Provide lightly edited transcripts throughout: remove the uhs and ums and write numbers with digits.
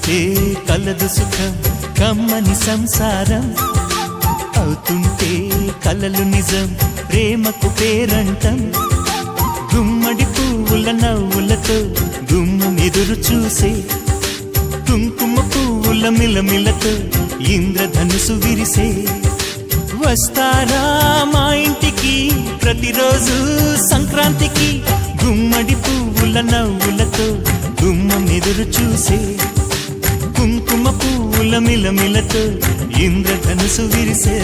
అవుతుంటే కలదు సుఖం కమ్మని సంసారం, అవుతుంటే కలలు నిజం ప్రేమకు పేరంటం. గుమ్మడి పువ్వుల నవ్వులతో గుమ్మం ఎదురు చూసే, కుంకుమ పువ్వుల మిలమిలతో ఇంద్రధనుసు విరిసే. వస్తారా మా ఇంటికి ప్రతిరోజు సంక్రాంతికి, గుమ్మడి పువ్వుల నవ్వులతో గుమ్మం ఎదురు చూసే, కుంకుమ పువ్వుల మిలమిలతో ఇంద్రధనుసు విరిసే.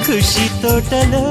ఖుషి తోటలో